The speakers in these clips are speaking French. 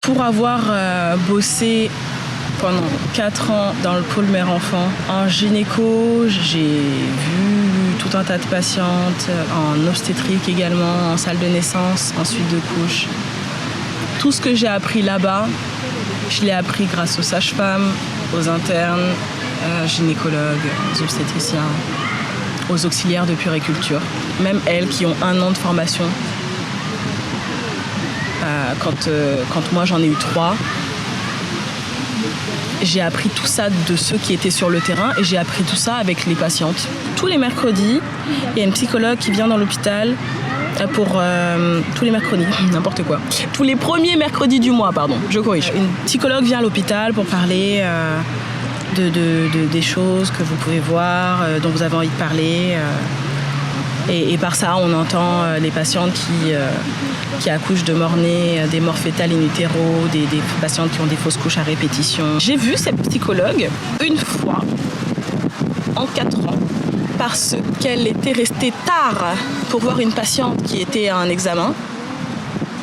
Pour avoir bossé pendant 4 ans dans le pôle mère-enfant, en gynéco, j'ai vu tout un tas de patientes, en obstétrique également, en salle de naissance, en suite de couches. Tout ce que j'ai appris là-bas, je l'ai appris grâce aux sages-femmes, aux internes, gynécologues, aux obstétriciens, aux auxiliaires de puériculture. Même elles qui ont 1 an de formation. Quand moi j'en ai eu 3, j'ai appris tout ça de ceux qui étaient sur le terrain et j'ai appris tout ça avec les patientes. Tous les mercredis, il y a une psychologue qui vient dans l'hôpital tous les mercredis, n'importe quoi. Tous les premiers mercredis du mois, pardon, je corrige. Une psychologue vient à l'hôpital pour parler des choses que vous pouvez voir, dont vous avez envie de parler. Et par ça, on entend les patientes qui accouchent de mort-né, des morts fétales in utero, des patientes qui ont des fausses couches à répétition. J'ai vu cette psychologue une fois en 4 ans parce qu'elle était restée tard pour voir une patiente qui était à un examen.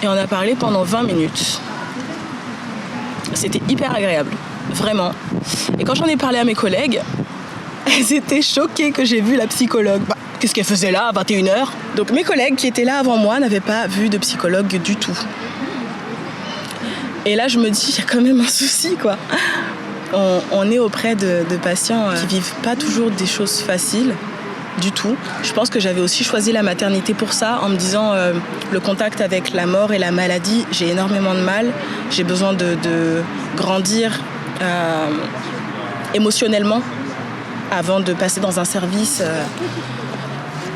Et on a parlé pendant 20 minutes. C'était hyper agréable, vraiment. Et quand j'en ai parlé à mes collègues, elles étaient choquées que j'ai vu la psychologue. Qu'est-ce qu'elle faisait là à 21h? Donc mes collègues qui étaient là avant moi n'avaient pas vu de psychologue du tout. Et là je me dis, il y a quand même un souci quoi. On est auprès de patients qui vivent pas toujours des choses faciles du tout. Je pense que j'avais aussi choisi la maternité pour ça, en me disant le contact avec la mort et la maladie, j'ai énormément de mal. J'ai besoin de grandir émotionnellement avant de passer dans un service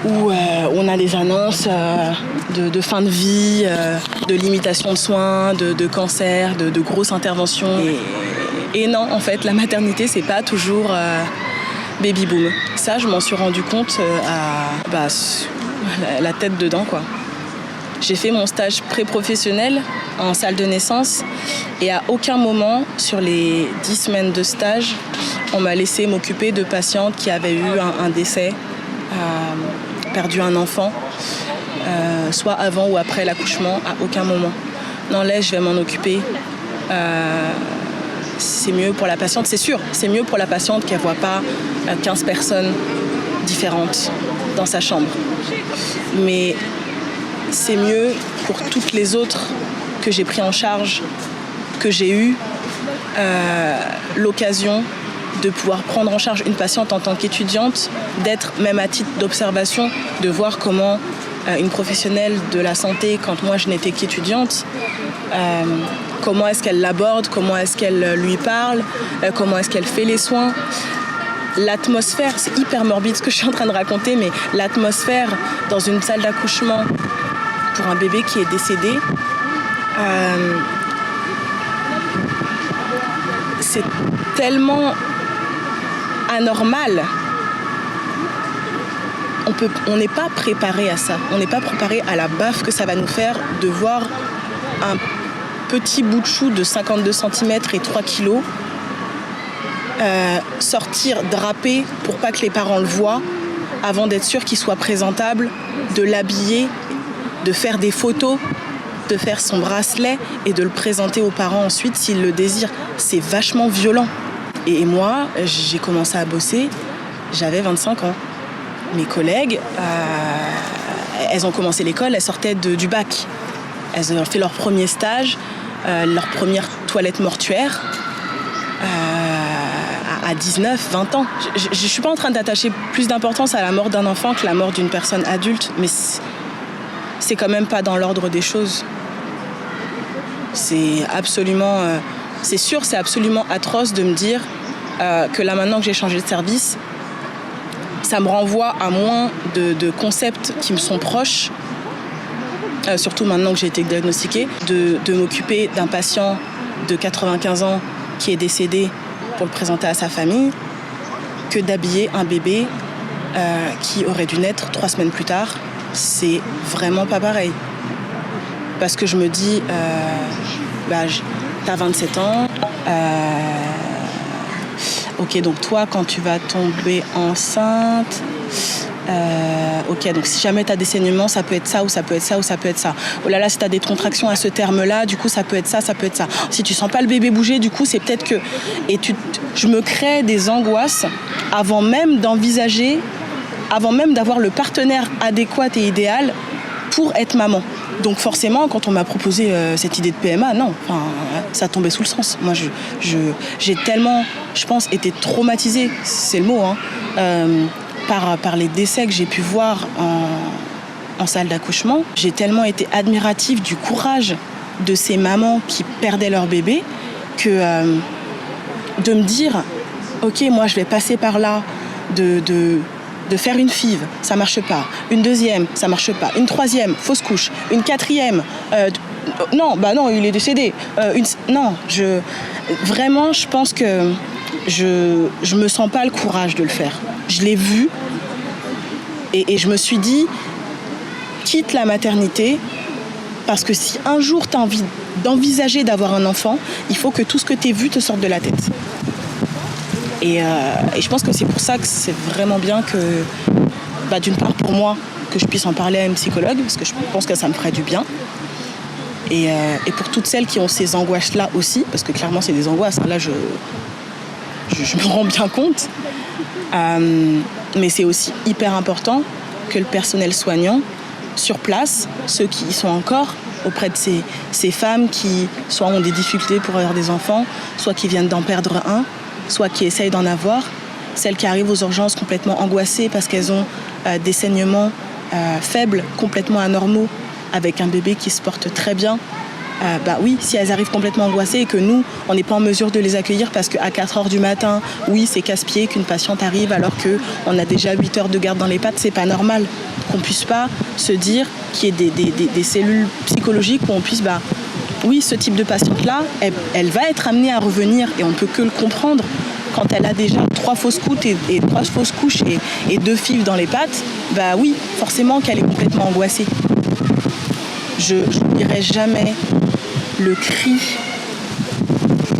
où on a des annonces de fin de vie, de limitation de soins, de cancer, de grosses interventions. Et non, en fait, la maternité, c'est pas toujours baby boom. Ça, je m'en suis rendu compte à la tête dedans, quoi. J'ai fait mon stage pré-professionnel en salle de naissance et à aucun moment, sur les 10 semaines de stage, on m'a laissé m'occuper de patientes qui avaient eu un décès, perdu un enfant, soit avant ou après l'accouchement, à aucun moment. Non, là, je vais m'en occuper. C'est mieux pour la patiente, c'est sûr. C'est mieux pour la patiente qu'elle ne voit pas 15 personnes différentes dans sa chambre. Mais c'est mieux pour toutes les autres que j'ai pris en charge, que j'ai eu l'occasion de pouvoir prendre en charge une patiente en tant qu'étudiante, d'être même à titre d'observation, de voir comment une professionnelle de la santé, quand moi je n'étais qu'étudiante, comment est-ce qu'elle l'aborde, comment est-ce qu'elle lui parle, comment est-ce qu'elle fait les soins. L'atmosphère, c'est hyper morbide ce que je suis en train de raconter, mais l'atmosphère dans une salle d'accouchement pour un bébé qui est décédé, c'est tellement anormal. On n'est pas préparé à ça. On n'est pas préparé à la baffe que ça va nous faire de voir un petit bout de chou de 52 cm et 3 kilos sortir drapé pour pas que les parents le voient avant d'être sûr qu'il soit présentable, de l'habiller, de faire des photos, de faire son bracelet et de le présenter aux parents ensuite s'ils le désirent. C'est vachement violent. Et moi, j'ai commencé à bosser, j'avais 25 ans. Mes collègues, elles ont commencé l'école, elles sortaient du bac. Elles ont fait leur premier stage, leur première toilette mortuaire à 19, 20 ans. Je ne suis pas en train d'attacher plus d'importance à la mort d'un enfant que la mort d'une personne adulte, mais c'est quand même pas dans l'ordre des choses. C'est absolument... c'est sûr, c'est absolument atroce de me dire que là, maintenant que j'ai changé de service, ça me renvoie à moins de concepts qui me sont proches, surtout maintenant que j'ai été diagnostiquée, de m'occuper d'un patient de 95 ans qui est décédé pour le présenter à sa famille, que d'habiller un bébé qui aurait dû naître 3 semaines plus tard. C'est vraiment pas pareil. Parce que je me dis, t'as 27 ans, ok, donc toi, quand tu vas tomber enceinte, Ok, donc si jamais tu as des saignements, ça peut être ça, ou ça peut être ça, ou ça peut être ça. Oh là là, si tu as des contractions à ce terme-là, du coup, ça peut être ça, ça peut être ça. Si tu sens pas le bébé bouger, du coup, c'est peut-être que... Et je me crée des angoisses avant même d'envisager, avant même d'avoir le partenaire adéquat et idéal pour être maman. Donc forcément, quand on m'a proposé cette idée de PMA, non, enfin, ça tombait sous le sens. Moi, j'ai tellement, je pense, été traumatisée, c'est le mot, hein, par les décès que j'ai pu voir en salle d'accouchement. J'ai tellement été admirative du courage de ces mamans qui perdaient leur bébé que de me dire, ok, moi je vais passer par là, de faire une FIV, ça marche pas. Une deuxième, ça marche pas. Une troisième, fausse couche. Une quatrième, non, il est décédé. Vraiment, je pense que je me sens pas le courage de le faire. Je l'ai vu et je me suis dit, quitte la maternité, parce que si un jour tu as envie d'envisager d'avoir un enfant, il faut que tout ce que tu as vu te sorte de la tête. Et je pense que c'est pour ça que c'est vraiment bien que, d'une part pour moi, que je puisse en parler à une psychologue, parce que je pense que ça me ferait du bien. Et pour toutes celles qui ont ces angoisses-là aussi, parce que clairement c'est des angoisses, hein, là je me rends bien compte. Mais c'est aussi hyper important que le personnel soignant, sur place, ceux qui sont encore auprès de ces femmes qui soit ont des difficultés pour avoir des enfants, soit qui viennent d'en perdre un, soit qui essayent d'en avoir, celles qui arrivent aux urgences complètement angoissées parce qu'elles ont des saignements faibles, complètement anormaux, avec un bébé qui se porte très bien. Oui, si elles arrivent complètement angoissées et que nous, on n'est pas en mesure de les accueillir parce qu'à 4h du matin, oui, c'est casse-pied qu'une patiente arrive alors qu'on a déjà 8 heures de garde dans les pattes, c'est pas normal qu'on puisse pas se dire qu'il y ait des cellules psychologiques où on puisse, oui, ce type de patiente-là, elle va être amenée à revenir et on ne peut que le comprendre quand elle a déjà 3 fausses couches et 3 fausses couches et 2 FIV dans les pattes, oui, forcément qu'elle est complètement angoissée. Je n'oublierai jamais le cri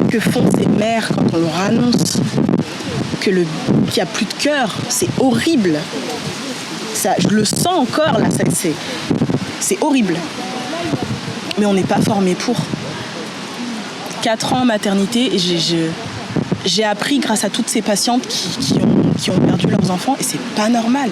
que font ces mères quand on leur annonce qu'il n'y a plus de cœur. C'est horrible. Ça, je le sens encore, là, c'est horrible. Mais on n'est pas formé pour. 4 ans en maternité et j'ai appris grâce à toutes ces patientes qui ont perdu leurs enfants et c'est pas normal.